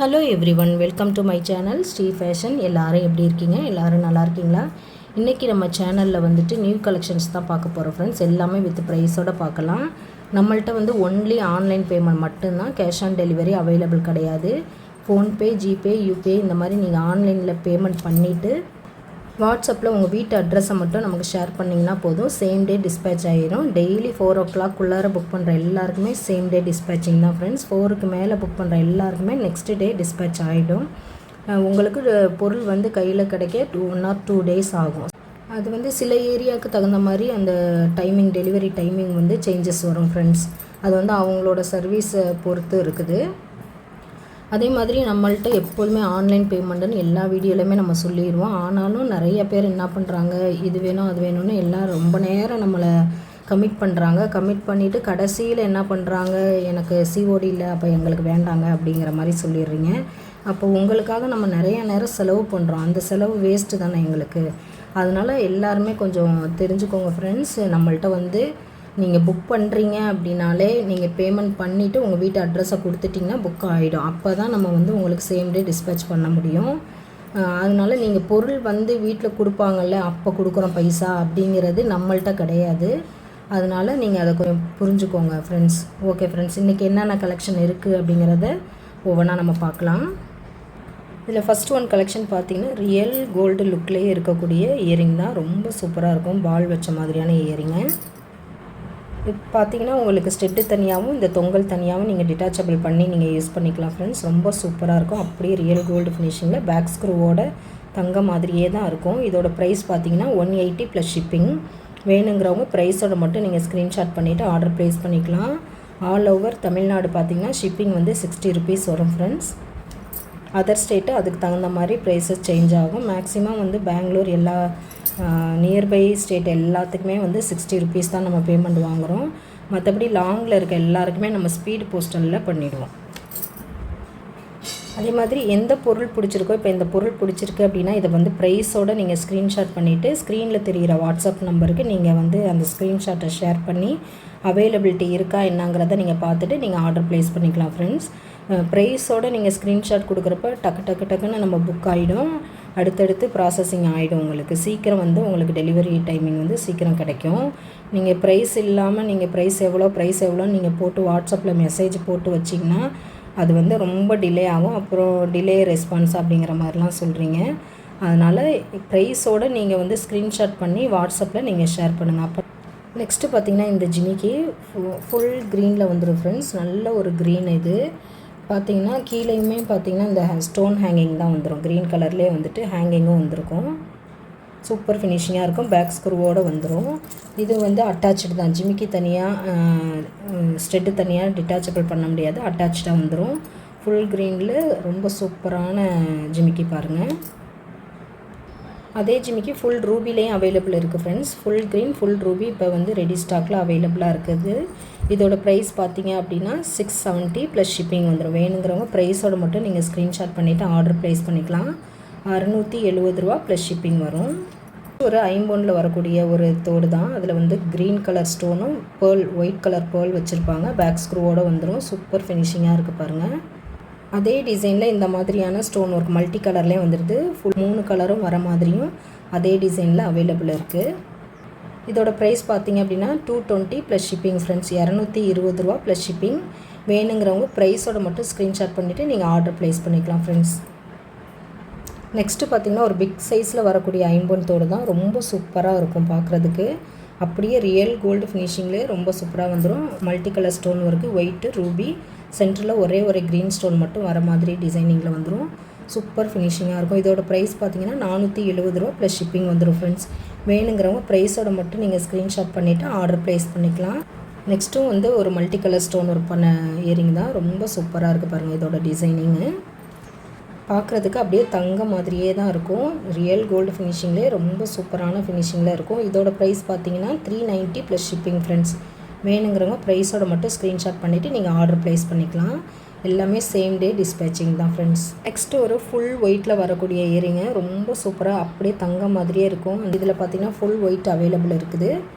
Hello everyone, welcome to my channel Sri fashion. எல்லோரும் எப்படி இருக்கீங்க? எல்லோரும் நல்லா இருக்கீங்களா? இன்றைக்கி நம்ம சேனலில் வந்துட்டு நியூ கலெக்ஷன்ஸ் தான் பார்க்க போகிறோம் ஃப்ரெண்ட்ஸ். எல்லாமே வித் ப்ரைஸோடு பார்க்கலாம். நம்மள்ட்ட வந்து ஒன்லி ஆன்லைன் பேமெண்ட் மட்டும்தான், கேஷ் ஆன் டெலிவரி அவைலபிள் கிடையாது. ஃபோன்பே, ஜிபே, யூபிஐ இந்த மாதிரி நீங்கள் ஆன்லைனில் பேமெண்ட் பண்ணிவிட்டு வாட்ஸ்அப்பில் உங்கள் வீட்டு அட்ரஸை மட்டும் நமக்கு ஷேர் பண்ணிங்கன்னா போதும், சேம் டே டிஸ்பேச் ஆகிடும். டெய்லி 4 o'clock புக் பண்ணுற எல்லாருக்குமே சேம் டே டிஸ்பேச்சிங் தான் ஃப்ரெண்ட்ஸ். 4க்கு மேலே புக் பண்ணுற எல்லாருக்குமே நெக்ஸ்ட் டே டிஸ்பேச் ஆகிடும். உங்களுக்கு பொருள் வந்து கையில் கிடைக்க 1 or 2 days ஆகும். அது வந்து சில ஏரியாவுக்கு தகுந்த மாதிரி அந்த டைமிங், டெலிவரி டைமிங் வந்து சேஞ்சஸ் வரும் ஃப்ரெண்ட்ஸ். அது வந்து அவங்களோட சர்வீஸை பொறுத்து இருக்குது. அதே மாதிரி நம்மள்ட்ட எப்போதுமே ஆன்லைன் பேமெண்ட்டுன்னு எல்லா வீடியோலையுமே நம்ம சொல்லிடுவோம். ஆனாலும் நிறைய பேர் என்ன பண்ணுறாங்க, இது வேணும் அது வேணும்னு எல்லாம் ரொம்ப நேரம் நம்மளை கமிட் பண்ணுறாங்க. கமிட் பண்ணிவிட்டு கடைசியில் என்ன பண்ணுறாங்க, எனக்கு சிஓடி இல்லை, அப்போ எங்களுக்கு வேண்டாங்க அப்படிங்கிற மாதிரி சொல்லிடுறீங்க. அப்போ உங்களுக்காக நம்ம நிறைய நேரம் செலவு பண்ணுறோம், அந்த செலவு வேஸ்ட்டு தானே எங்களுக்கு. அதனால் எல்லாருமே கொஞ்சம் தெரிஞ்சுக்கோங்க ஃப்ரெண்ட்ஸ். நம்மள்ட்ட வந்து நீங்கள் புக் பண்ணுறீங்க அப்படின்னாலே நீங்கள் பேமெண்ட் பண்ணிவிட்டு உங்கள் வீட்டு அட்ரஸை கொடுத்துட்டிங்கன்னா புக் ஆகிடும். அப்போ தான் நம்ம வந்து உங்களுக்கு சேம் டே டிஸ்பேச் பண்ண முடியும். அதனால் நீங்கள் பொருள் வந்து வீட்டில் கொடுப்பாங்கல்ல, அப்போ கொடுக்குறோம் பைசா அப்படிங்கிறது நம்மள்ட்ட கிடையாது. அதனால் நீங்கள் அதை கொஞ்சம் புரிஞ்சுக்கோங்க ஃப்ரெண்ட்ஸ். ஓகே ஃப்ரெண்ட்ஸ், இன்றைக்கி என்னென்ன கலெக்ஷன் இருக்குது அப்படிங்கிறத ஒவ்வொன்றா நம்ம பார்க்கலாம். இதில் ஃபஸ்ட் ஒன் கலெக்ஷன் பார்த்திங்கன்னா ரியல் கோல்டு லுக்லேயே இருக்கக்கூடிய இயரிங் தான். ரொம்ப சூப்பராக இருக்கும், பால் வச்ச மாதிரியான இயரிங்கு. இப்போ பார்த்தீங்கன்னா உங்களுக்கு ஸ்டெட்டு தனியாகவும் இந்த தொங்கல் தனியாகவும் நீங்கள் டிட்டாச்சபிள் பண்ணி நீங்கள் யூஸ் பண்ணிக்கலாம் ஃப்ரெண்ட்ஸ். ரொம்ப சூப்பராக இருக்கும். அப்படியே ரியல் கோல்டு ஃபினிஷிங்கில் பேக் ஸ்க்ரூவோட தங்க மாதிரியே தான் இருக்கும். இதோட ப்ரைஸ் பார்த்தீங்கன்னா 180 + ஷிப்பிங். வேணுங்கிறவங்க ப்ரைஸோட மட்டும் நீங்கள் ஸ்க்ரீன்ஷாட் பண்ணிவிட்டு ஆர்டர் ப்ளேஸ் பண்ணிக்கலாம். ஆல் ஓவர் தமிழ்நாடு பார்த்தீங்கன்னா ஷிப்பிங் வந்து 60 rupees வரும் ஃப்ரெண்ட்ஸ். அதர் ஸ்டேட்டு அதுக்கு தகுந்த மாதிரி ப்ரைஸஸ் சேஞ்ச் ஆகும். மேக்ஸிமம் வந்து பெங்களூர் எல்லா நியர்பை ஸ்டேட் எல்லாத்துக்குமே வந்து 60 rupees தான் நம்ம பேமெண்ட் வாங்குகிறோம். மற்றபடி லாங்கில் இருக்க எல்லாருக்குமே நம்ம ஸ்பீடு போஸ்டலில் பண்ணிவிடுவோம். அதே மாதிரி எந்த பொருள் பிடிச்சிருக்கோ, இப்போ இந்த பொருள் பிடிச்சிருக்கு அப்படின்னா இதை வந்து ப்ரைஸோடு நீங்கள் ஸ்க்ரீன்ஷாட் பண்ணிவிட்டு ஸ்க்ரீனில் தெரிகிற வாட்ஸ்அப் நம்பருக்கு நீங்கள் வந்து அந்த ஸ்க்ரீன்ஷாட்டை ஷேர் பண்ணி அவைலபிலிட்டி இருக்கா என்னங்கிறத நீங்கள் பார்த்துட்டு நீங்கள் ஆர்டர் ப்ளேஸ் பண்ணிக்கலாம் ஃப்ரெண்ட்ஸ். ப்ரைஸோடு நீங்கள் ஸ்க்ரீன்ஷாட் கொடுக்குறப்ப டக்குன்னு நம்ம புக் ஆகிடும். அடுத்தடுத்து ப்ராசஸிங் ஆகிடும். உங்களுக்கு சீக்கிரம் வந்து உங்களுக்கு டெலிவரி டைமிங் வந்து சீக்கிரம் கிடைக்கும். நீங்கள் ப்ரைஸ் இல்லாமல் நீங்கள் ப்ரைஸ் எவ்வளோன்னு நீங்கள் போட்டு வாட்ஸ்அப்பில் மெசேஜ் போட்டு வச்சிங்கன்னா அது வந்து ரொம்ப டிலே ஆகும். அப்புறம் டிலே ரெஸ்பான்ஸ் அப்படிங்கிற மாதிரிலாம் சொல்கிறீங்க. அதனால் ப்ரைஸோடு நீங்கள் வந்து ஸ்க்ரீன்ஷாட் பண்ணி வாட்ஸ்அப்பில் நீங்கள் ஷேர் பண்ணுங்கள். அப்போ நெக்ஸ்ட்டு பார்த்திங்கன்னா இந்த ஜிமிக்கி ஃபுல் க்ரீனில் வந்துடும் ஃப்ரெண்ட்ஸ். நல்ல ஒரு க்ரீன். இது பார்த்திங்கன்னா கீழேயுமே பார்த்திங்கன்னா இந்த ஸ்டோன் ஹேங்கிங் தான் வந்துடும். க்ரீன் கலர்லேயே வந்துட்டு ஹேங்கிங்கும் வந்திருக்கும். சூப்பர் ஃபினிஷிங்காக இருக்கும். பேக் ஸ்க்ரூவோடு வந்துடும். இது வந்து அட்டாச்சு தான். ஜிமிக்கி தனியாக, ஸ்டெட்டு தனியாக டிட்டாச்சபிள் பண்ண முடியாது, அட்டாச்சாக வந்துடும். ஃபுல் க்ரீனில் ரொம்ப சூப்பரான ஜிமிக்கி பாருங்கள். அதே ஜிமிக்கி ஃபுல் ரூபிலேயும் அவைலபிள் இருக்குது friends. Full green, full Ruby இப்போ வந்து ரெடி ஸ்டாக்கில் அவைலபிளாக இருக்குது. இதோட ப்ரைஸ் பார்த்தீங்க அப்படின்னா 670 + ஷிப்பிங் வந்துடும். வேணுங்கிறவங்க ப்ரைஸோடு மட்டும் நீங்கள் ஸ்க்ரீன்ஷாட் பண்ணிவிட்டு ஆர்டர் ப்ளேஸ் பண்ணிக்கலாம். 670 ரூபா + ஷிப்பிங் வரும். ஒரு ஐம்பொன்னில் வரக்கூடிய ஒரு தோடு தான். அதில் வந்து க்ரீன் கலர் ஸ்டோனும் ஒயிட் கலர் பேர்ல் வச்சுருப்பாங்க. பேக் ஸ்க்ரூவோடு வந்துடும். சூப்பர் ஃபினிஷிங்காக இருக்குது பாருங்கள். அதே டிசைனில் இந்த மாதிரியான ஸ்டோன் ஒர்க் மல்டி கலர்லேயே வந்துடுது. ஃபுல் 3 கலரும் வர மாதிரியும் அதே டிசைனில் அவைலபிள் இருக்குது. இதோட ப்ரைஸ் பார்த்திங்க அப்படின்னா 220 + ஷிப்பிங் ஃப்ரெண்ட்ஸ். 220 ரூபா + ஷிப்பிங். வேணுங்கிறவங்க ப்ரைஸோடு மட்டும் ஸ்க்ரீன்ஷாட் பண்ணிவிட்டு நீங்கள் ஆர்டர் ப்ளேஸ் பண்ணிக்கலாம் ஃப்ரெண்ட்ஸ். நெக்ஸ்ட்டு பார்த்திங்கன்னா ஒரு பிக் சைஸில் வரக்கூடிய ஐம்பொன் தோடு தான். ரொம்ப சூப்பராக இருக்கும் பார்க்குறதுக்கு. அப்படியே ரியல் கோல்டு ஃபினிஷிங்லேயே ரொம்ப சூப்பராக வந்துடும். Multi colour stone work, white, Ruby, சென்டரில் ஒரே ஒரு க்ரீன் ஸ்டோன் மட்டும் வர மாதிரி டிசைனிங்கில் வந்துடும். சூப்பர் ஃபினிஷிங்காக இருக்கும். இதோட ப்ரைஸ் பார்த்திங்கன்னா 470 ரூபா + ஷிப்பிங் வந்துடும் ஃப்ரெண்ட்ஸ். வேணுங்கிறவங்க ப்ரைஸோட மட்டும் நீங்கள் ஸ்க்ரீன்ஷாட் பண்ணிவிட்டு ஆர்டர் ப்ளேஸ் பண்ணிக்கலாம். நெக்ஸ்ட்டும் வந்து ஒரு மல்டி கலர் ஸ்டோன் ஒர்க் பண்ண இயரிங் தான். ரொம்ப சூப்பராக இருக்குது பாருங்கள். இதோட டிசைனிங்கு பார்க்குறதுக்கு அப்படியே தங்க மாதிரியே தான் இருக்கும். ரியல் கோல்டு ஃபினிஷிங்லேயே ரொம்ப சூப்பரான ஃபினிஷிங்கில் இருக்கும். இதோட ப்ரைஸ் பார்த்தீங்கன்னா 390 + ஷிப்பிங் ஃப்ரெண்ட்ஸ். வேணுங்கிறவங்க ப்ரைஸோட மட்டும் ஸ்க்ரீன்ஷாட் பண்ணிவிட்டு நீங்கள் ஆர்டர் ப்ளேஸ் பண்ணிக்கலாம். எல்லாமே சேம் டே டிஸ்பேச்சிங் தான் ஃப்ரெண்ட்ஸ். நெக்ஸ்ட்டு ஒரு ஃபுல் ஒயிட்டில் வரக்கூடிய இயரிங்கு ரொம்ப சூப்பராக அப்படியே தங்கம் மாதிரியே இருக்கும். இதில் பார்த்திங்கன்னா ஃபுல் ஒயிட் அவைலபிள் இருக்குது.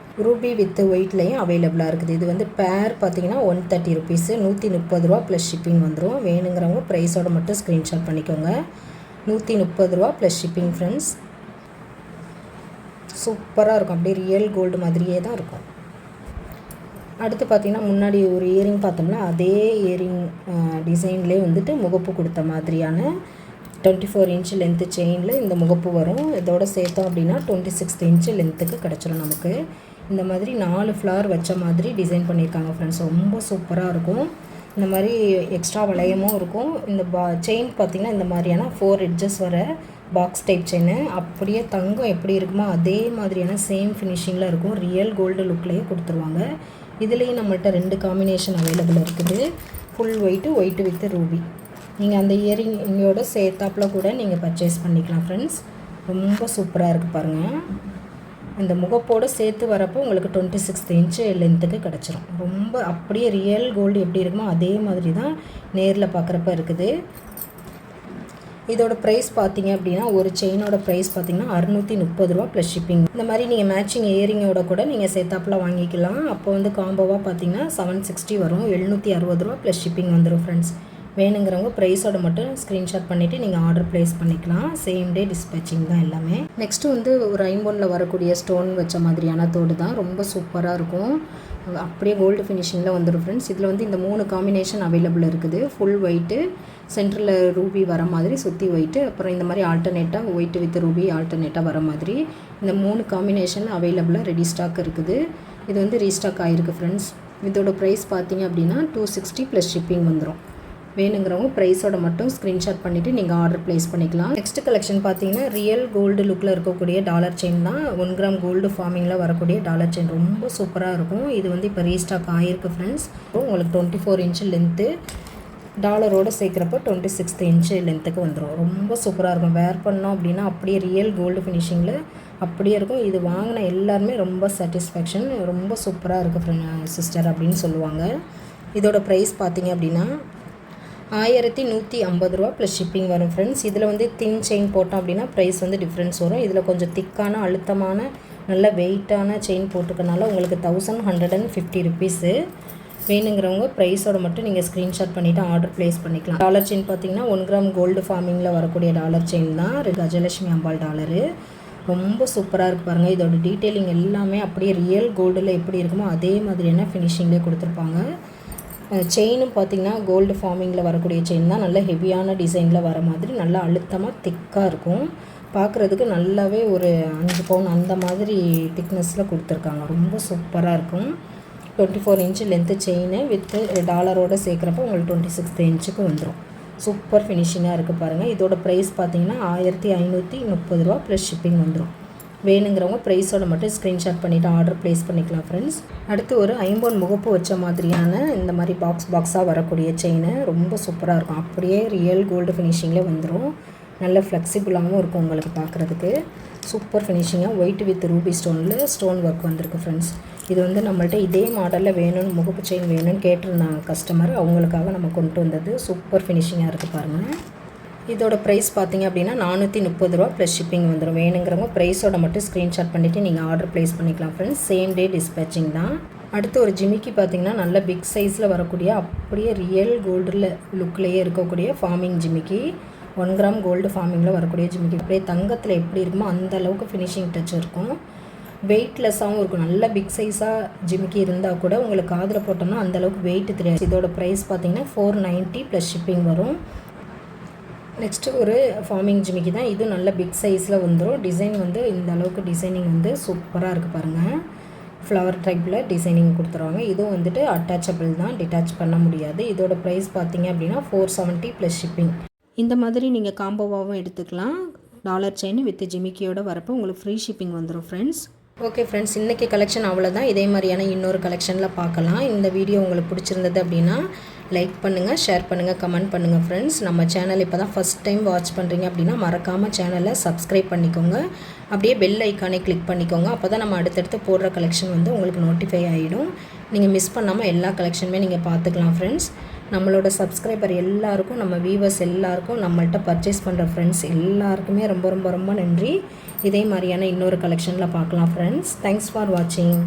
ரூபி வித் ஒயிட்லேயும் அவைலபிளாக இருக்குது. இது வந்து பேர் பார்த்திங்கன்னா 130 ருபீஸு, 130 ரூபா ப்ளஸ் ஷிப்பிங் வந்துடும். வேணுங்கிறவங்க ப்ரைஸோட மட்டும் ஸ்க்ரீன்ஷாட் பண்ணிக்கோங்க. 130 ரூபா ப்ளஸ் ஷிப்பிங் ஃப்ரெண்ட்ஸ். சூப்பராக இருக்கும், அப்படியே ரியல் கோல்டு மாதிரியே தான் இருக்கும். அடுத்து பார்த்திங்கன்னா முன்னாடி ஒரு இயரிங் பார்த்தோம்னா அதே இயரிங் டிசைன்லேயே வந்துட்டு முகப்பு கொடுத்த மாதிரியான 24 இன்ச்சு லென்த்து செயினில் இந்த முகப்பு வரும். இதோட சேர்த்தோம் அப்படின்னா 26 இன்ச்சு லென்த்துக்கு கிடச்சிடும் நமக்கு. இந்த மாதிரி 4 ஃப்ளவர் வச்ச மாதிரி டிசைன் பண்ணியிருக்காங்க ஃப்ரெண்ட்ஸ். ரொம்ப சூப்பராக இருக்கும். இந்த மாதிரி எக்ஸ்ட்ரா வளையமும் இருக்கும். இந்த செயின் பார்த்திங்கன்னா இந்த மாதிரியான 4 எட்ஜஸ் வர பாக்ஸ் டைப் செயின். அப்படியே தங்கம் எப்படி இருக்குமோ அதே மாதிரியான சேம் ஃபினிஷிங்கில் இருக்கும். ரியல் கோல்டு லுக்லேயே கொடுத்துருவாங்க. இதுலேயும் நம்மள்கிட்ட 2 காம்பினேஷன் அவைலபிள் இருக்குது. Full white with Ruby. நீங்கள் அந்த இயரிங்கோட சேர்த்தாப்பில் கூட நீங்கள் பர்ச்சேஸ் பண்ணிக்கலாம் ஃப்ரெண்ட்ஸ். ரொம்ப சூப்பராக இருக்குது பாருங்கள். இந்த முகப்போடு சேர்த்து வரப்போ உங்களுக்கு 26 இன்ச்சு லென்த்துக்கு கிடச்சிரும். ரொம்ப அப்படியே ரியல் கோல்டு எப்படி இருக்குமோ அதே மாதிரி தான் நேரில் பார்க்குறப்ப இருக்குது. இதோட ப்ரைஸ் பார்த்திங்க அப்படின்னா ஒரு செயினோட ப்ரைஸ் பார்த்திங்கன்னா 630 ரூபா ப்ளஸ் ஷிப்பிங். இந்த மாதிரி நீங்கள் மேட்சிங் இயரிங்கோட கூட நீங்கள் சேர்த்தாப்பில் வாங்கிக்கலாம். அப்போ வந்து காம்போவாக பார்த்திங்கன்னா 760 வரும். 760 ரூபா ப்ளஸ் ஷிப்பிங் வந்துடும் ஃப்ரெண்ட்ஸ். வேணுங்கிறவங்க ப்ரைஸோட மட்டும் ஸ்க்ரீன்ஷாட் பண்ணிவிட்டு நீங்கள் ஆர்டர் ப்ளேஸ் பண்ணிக்கலாம். சேம் டே டிஸ்பேச்சிங் தான் எல்லாமே. நெக்ஸ்ட்டு வந்து ஒரு ஐம்பொன்னில் வரக்கூடிய ஸ்டோன் வச்ச மாதிரியான தோடு தான். ரொம்ப சூப்பராக இருக்கும். அப்படியே கோல்டு ஃபினிஷிங்கில் வந்துடும் ஃப்ரெண்ட்ஸ். இதில் வந்து இந்த 3 காம்பினேஷன் அவைலபிள் இருக்குது. ஃபுல் ஒயிட்டு, சென்டரில் ரூபி வர மாதிரி சுற்றி ஒயிட்டு, அப்புறம் இந்த மாதிரி ஆல்டர்னேட்டாக ஒயிட்டு வித் ரூபி ஆல்டர்னேட்டாக வர மாதிரி இந்த 3 காம்பினேஷன் அவைலபிளாக ரெடி ஸ்டாக் இருக்குது. இது வந்து ரீஸ்டாக் ஆகிருக்கு ஃப்ரெண்ட்ஸ். இதோட ப்ரைஸ் பார்த்திங்க அப்படின்னா 260 ப்ளஸ் ஷிப்பிங் வந்துடும். வேணுங்கிறவங்க ப்ரைஸோட மட்டும் ஸ்க்ரீன்ஷாட் பண்ணிவிட்டு நீங்கள் ஆர்டர் ப்ளேஸ் பண்ணிக்கலாம். நெக்ஸ்ட் கலெக்ஷன் பார்த்தீங்கன்னா ரியல் கோல்டு லுக்கில் இருக்கக்கூடிய டாலர் செயின் தான். 1 கிராம் கோல்டு ஃபார்மிங்கில் வரக்கூடிய டாலர் செயின் ரொம்ப சூப்பராக இருக்கும். இது வந்து இப்போ ரீஸ்டாக் ஆகிருக்கு ஃப்ரெண்ட்ஸ். உங்களுக்கு 24 இன்ச்சு லென்த்து, டாலரோடு சேர்க்குறப்போ 26 இன்ச்சு லென்த்துக்கு வந்துடும். ரொம்ப சூப்பராக இருக்கும். வேர் பண்ணோம் அப்படின்னா அப்படியே ரியல் கோல்டு ஃபினிஷிங்கில் அப்படியே இருக்கும். இது வாங்கின எல்லாருமே ரொம்ப சாட்டிஸ்ஃபேக்ஷன், ரொம்ப சூப்பராக இருக்குது சிஸ்டர் அப்படின்னு சொல்லுவாங்க. இதோட ப்ரைஸ் பார்த்தீங்க அப்படின்னா 1150 ரூபா ப்ளஸ் ஷிப்பிங் வரும் ஃப்ரெண்ட்ஸ். இதில் வந்து தின் செயின் போட்டோம் அப்படின்னா ப்ரைஸ் வந்து டிஃப்ரென்ஸ் வரும். இதில் கொஞ்சம் திக்கான அழுத்தமான நல்ல வெயிட்டான செயின் போட்டுக்கனால உங்களுக்கு 1150 ருபீஸு. வேணுங்கிறவங்க ப்ரைஸோட மட்டும் நீங்கள் ஸ்க்ரீன்ஷாட் பண்ணிவிட்டு ஆர்டர் ப்ளேஸ் பண்ணிக்கலாம். டாலர் செயின் பார்த்திங்கன்னா 1 கிராம் கோல்டு ஃபார்மிங்கில் வரக்கூடிய டாலர் செயின் தான். கஜலட்சுமி அம்பாள் டாலரு. ரொம்ப சூப்பராக இருக்குது பாருங்கள். இதோட டீட்டெயிலிங் எல்லாமே அப்படியே ரியல் கோல்டில் எப்படி இருக்குமோ அதே மாதிரியான ஃபினிஷிங்லேயே கொடுத்துருப்பாங்க. செயினும் பார்த்திங்கன்னா கோல்டு ஃபார்மிங்கில் வரக்கூடிய செயின் தான். நல்ல ஹெவியான டிசைனில் வர மாதிரி நல்லா அழுத்தமாக திக்காக இருக்கும். பார்க்குறதுக்கு நல்லாவே ஒரு 5 பவுன் அந்த மாதிரி திக்னஸில் கொடுத்துருக்காங்க. ரொம்ப சூப்பராக இருக்கும். 24 இன்ச்சு லென்த்து செயின் வித்து டாலரோடு சேர்க்குறப்போ உங்களுக்கு 26 இன்ச்சுக்கு வந்துடும். சூப்பர் ஃபினிஷிங்காக இருக்குது பாருங்கள். இதோட ப்ரைஸ் பார்த்திங்கன்னா 1530 ரூபா ப்ளஸ் ஷிப்பிங் வந்துடும். வேணுங்கிறவங்க ப்ரைஸோட மட்டும் ஸ்க்ரீன்ஷாட் பண்ணிவிட்டு ஆர்டர் ப்ளேஸ் பண்ணிக்கலாம் ஃப்ரெண்ட்ஸ். அடுத்து ஒரு 50 முகப்பு வச்ச மாதிரியான இந்த மாதிரி பாக்ஸாக வரக்கூடிய செயின் ரொம்ப சூப்பராக இருக்கும். அப்படியே ரியல் கோல்டு ஃபினிஷிங்கில் வந்துடும். நல்ல ஃப்ளெக்சிபிளாகவும் இருக்கும் உங்களுக்கு பார்க்குறதுக்கு. சூப்பர் ஃபினிஷிங்காக ஒயிட் வித் ரூபி ஸ்டோனில் ஸ்டோன் ஒர்க் வந்திருக்கு ஃப்ரெண்ட்ஸ். இது வந்து நம்மள்ட்ட இதே மாடலில் வேணும்னு முகப்பு செயின் வேணும்னு கேட்டிருந்தாங்க கஸ்டமர். அவங்களுக்காக நம்ம கொண்டு வந்தது. சூப்பர் ஃபினிஷிங்காக இருக்குது பாருங்கள். இதோட ப்ரைஸ் பார்த்திங்க அப்படின்னா 430 ரூபா ப்ளஸ் ஷிப்பிங் வந்துடும். வேணுங்கிறவங்க ப்ரைஸோட மட்டும் ஸ்க்ரீன்ஷாட் பண்ணிவிட்டு நீங்கள் ஆர்டர் ப்ளேஸ் பண்ணிக்கலாம் ஃப்ரெண்ட்ஸ். சேம் டே டிஸ்பேச்சிங் தான். அடுத்து ஒரு ஜிமிக்கி பார்த்திங்கன்னா நல்ல பிக் சைஸில் வரக்கூடிய அப்படியே ரியல் கோல்டில் லுக்லேயே இருக்கக்கூடிய ஃபார்மிங் ஜிமிக்கி. 1 கிராம் கோல்டு ஃபார்மிங்கில் வரக்கூடிய ஜிமிக்கி அப்படியே தங்கத்தில் எப்படி இருக்குமோ அந்த அளவுக்கு ஃபினிஷிங் டச் இருக்கும். வெயிட்லெஸ்ஸாகவும் இருக்கும். நல்ல பிக் சைஸாக ஜிமிக்கி இருந்தால் கூட உங்களுக்கு காதில் போட்டோம்னா அந்தளவுக்கு வெயிட் தெரியாது. இதோட ப்ரைஸ் பார்த்திங்கன்னா 490 ப்ளஸ் ஷிப்பிங் வரும். நெக்ஸ்ட்டு ஒரு ஃபார்மிங் ஜிமிக்கி தான். இது நல்ல பிக் சைஸில் வந்துடும். டிசைன் வந்து இந்த அளவுக்கு டிசைனிங் வந்து சூப்பராக இருக்குது பாருங்கள். ஃப்ளவர் டைப்பில் டிசைனிங் கொடுத்துருவாங்க. இதுவும் வந்துட்டு அட்டாச்சபிள் தான், டிட்டாச் பண்ண முடியாது. இதோட ப்ரைஸ் பார்த்திங்க அப்படின்னா 470 ப்ளஸ் ஷிப்பிங். இந்த மாதிரி நீங்கள் காம்போவாகவும் எடுத்துக்கலாம். டாலர் செயின் வித் ஜிமிக்கியோட வரப்போ உங்களுக்கு ஃப்ரீ ஷிப்பிங் வந்துடும் ஃப்ரெண்ட்ஸ். ஓகே ஃப்ரெண்ட்ஸ், இன்றைக்கி கலெக்ஷன் அவ்வளோதான். இதே மாதிரியான இன்னொரு கலெக்ஷனில் பார்க்கலாம். இந்த வீடியோ உங்களுக்கு பிடிச்சிருந்தது அப்படின்னா லைக் பண்ணுங்கள், ஷேர் பண்ணுங்கள், கமெண்ட் பண்ணுங்கள் ஃப்ரெண்ட்ஸ். நம்ம சேனல் இப்போ தான் ஃபஸ்ட் டைம் வாட்ச் பண்ணுறீங்க அப்படின்னா மறக்காமல் சேனலை சப்ஸ்கிரைப் பண்ணிக்கோங்க. அப்படியே பெல் ஐக்கானே கிளிக் பண்ணிக்கோங்க. அப்போ தான் நம்ம அடுத்தடுத்து போடுற கலெக்ஷன் வந்து உங்களுக்கு நோட்டிஃபை ஆகிடும். நீங்கள் மிஸ் பண்ணாமல் எல்லா கலெக்ஷனுமே நீங்கள் பார்த்துக்கலாம் ஃப்ரெண்ட்ஸ். நம்மளோட சப்ஸ்கிரைபர் எல்லாருக்கும், நம்ம வியூவர்ஸ் எல்லாருக்கும், நம்மள்ட்ட பர்ச்சேஸ் பண்ணுற ஃப்ரெண்ட்ஸ் எல்லாருக்குமே ரொம்ப ரொம்ப ரொம்ப நன்றி. இதே மாதிரியான இன்னொரு கலெக்ஷனில் பார்க்கலாம் ஃப்ரெண்ட்ஸ். தேங்க்ஸ் ஃபார் வாட்சிங்.